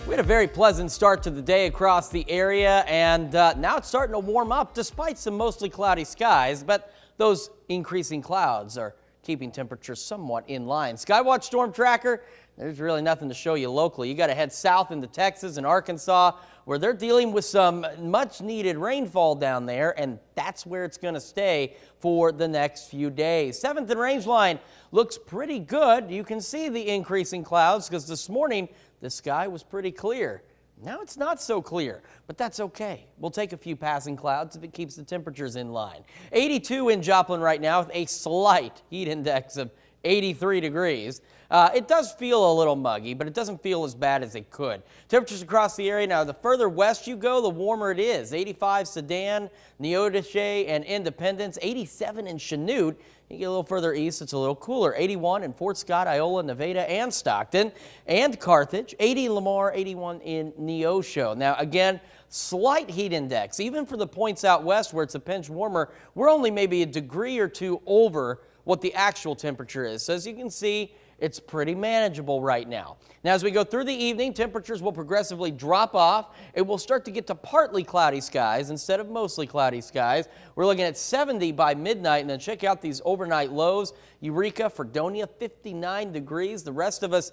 We had a very pleasant start to the day across the area, and now it's starting to warm up despite some mostly cloudy skies, but those increasing clouds are keeping temperatures somewhat in line. Skywatch Storm Tracker, there's really nothing to show you locally. You got to head south into Texas and Arkansas, where they're dealing with some much needed rainfall down there, and that's where it's going to stay for the next few days. 7th and Rangeline looks pretty good. You can see the increasing clouds because this morning the sky was pretty clear. Now it's not so clear, but that's okay. We'll take a few passing clouds if it keeps the temperatures in line. 82 in Joplin right now with a slight heat index of 83 degrees. It does feel a little muggy, but it doesn't feel as bad as it could. Temperatures across the area now, the further west you go, the warmer it is. 85 Sedan, Neodesha, and Independence. 87 in Chanute. You get a little further east, it's a little cooler. 81 in Fort Scott, Iola, Nevada, and Stockton, and Carthage. 80 in Lamar, 81 in Neosho. Now, again, slight heat index. Even for the points out west where it's a pinch warmer, we're only maybe a degree or two over what the actual temperature is. So as you can see, it's pretty manageable right now. Now, as we go through the evening, temperatures will progressively drop off. It will start to get to partly cloudy skies instead of mostly cloudy skies. We're looking at 70 by midnight, and then check out these overnight lows. Eureka, Fredonia, 59 degrees. The rest of us,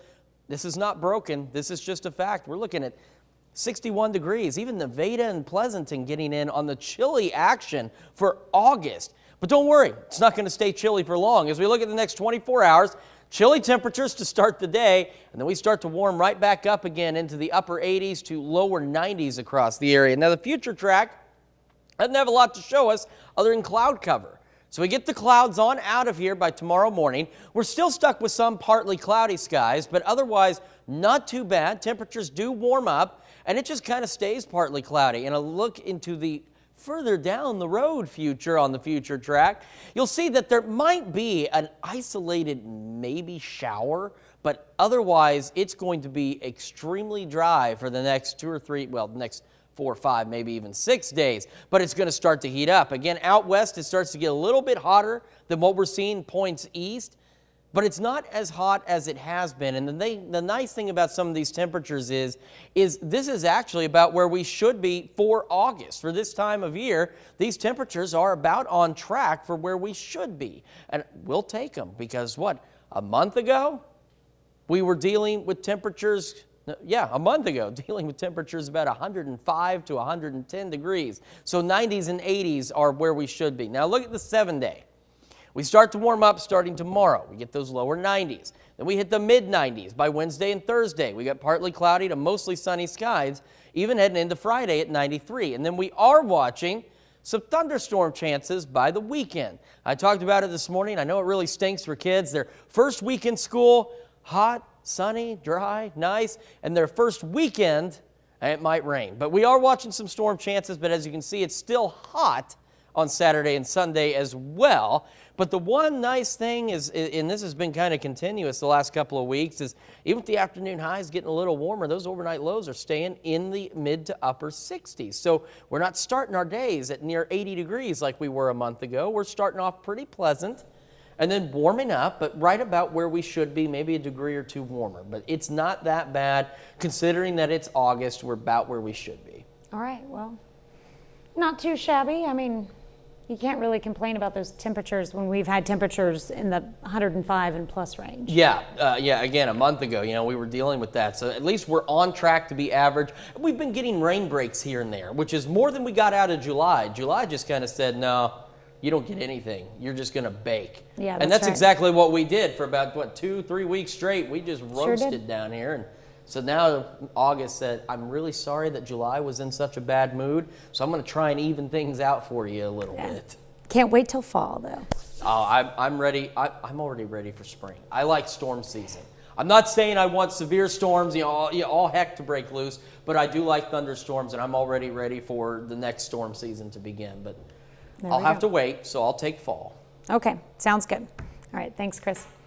this is not broken. This is just a fact. We're looking at 61 degrees. Even Nevada and Pleasanton getting in on the chilly action for August. But don't worry, it's not going to stay chilly for long. As we look at the next 24 hours, chilly temperatures to start the day, and then we start to warm right back up again into the upper 80s to lower 90s across the area. Now, the future track doesn't have a lot to show us other than cloud cover. So we get the clouds on out of here by tomorrow morning. We're still stuck with some partly cloudy skies, but otherwise not too bad. Temperatures do warm up, and it just kind of stays partly cloudy. And a look into the further down the road future on the future track, you'll see that there might be an isolated maybe shower, but otherwise it's going to be extremely dry for the next 2 or 3, well, the next 4 or 5, maybe even 6 days, but it's going to start to heat up. Again, out west, it starts to get a little bit hotter than what we're seeing points east, but it's not as hot as it has been. And the nice thing about some of these temperatures is this is actually about where we should be for August. For this time of year, these temperatures are about on track for where we should be. And we'll take them because what, a month ago, we were dealing with temperatures, a month ago, dealing with temperatures about 105 to 110 degrees. So 90s and 80s are where we should be. Now look at the 7-day. We start to warm up starting tomorrow. We get those lower 90s. Then we hit the mid-90s by Wednesday and Thursday. We got partly cloudy to mostly sunny skies, even heading into Friday at 93. And then we are watching some thunderstorm chances by the weekend. I talked about it this morning. I know it really stinks for kids. Their first week in school, hot, sunny, dry, nice. And their first weekend, it might rain. But we are watching some storm chances, but as you can see, it's still hot on Saturday and Sunday as well. But the one nice thing is, and this has been kind of continuous the last couple of weeks, is even with the afternoon highs getting a little warmer, those overnight lows are staying in the mid to upper 60s. So we're not starting our days at near 80 degrees like we were a month ago. We're starting off pretty pleasant and then warming up, but right about where we should be, maybe a degree or two warmer. But it's not that bad considering that it's August. We're about where we should be. All right, well, not too shabby. I mean, you can't really complain about those temperatures when we've had temperatures in the 105 and plus range. Yeah, again, a month ago, we were dealing with that. So at least we're on track to be average. We've been getting rain breaks here and there, which is more than we got out of July. July just kind of said, no, you don't get anything. You're just going to bake. Yeah, and that's right. Exactly what we did for about, 2-3 weeks straight. We just roasted down here. And so now August said, I'm really sorry that July was in such a bad mood, so I'm going to try and even things out for you a little bit. Can't wait till fall, though. Oh, I'm ready. I'm already ready for spring. I like storm season. I'm not saying I want severe storms, all heck to break loose, but I do like thunderstorms, and I'm already ready for the next storm season to begin. But I'll have to wait, so I'll take fall. Okay, sounds good. All right, thanks, Chris.